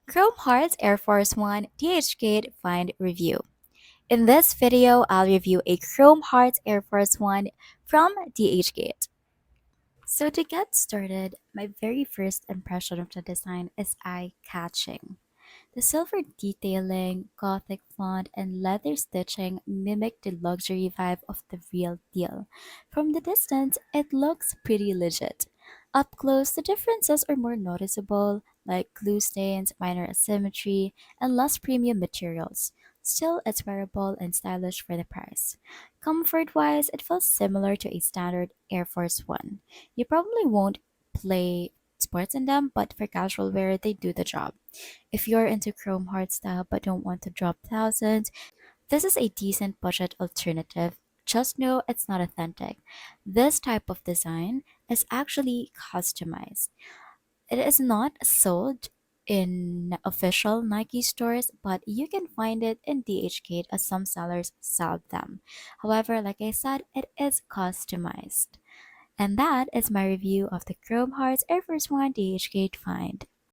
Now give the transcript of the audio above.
Chrome Hearts Air Force One Dhgate Find Review. In this video, I'll review a Chrome Hearts Air Force One from Dhgate. So to get started, my very first impression of the design is eye-catching. The silver detailing, gothic font, and leather stitching mimic the luxury vibe of the real deal. From the distance, it looks pretty legit. Up close, the differences are more noticeable, like glue stains, minor asymmetry, and less premium materials. Still, it's wearable and stylish for the price. Comfort wise, it feels similar to a standard Air Force One. You probably won't play sports in them, but for casual wear, they do the job. If you're into chrome hard style but don't want to drop thousands, this is a decent budget alternative. Just know it's not authentic. This type of design is actually customized. It is not sold in official Nike stores, but you can find it in DHgate as some sellers sell them. However, like I said, it is customized. And that is my review of the Chrome Hearts Air Force One DHgate find.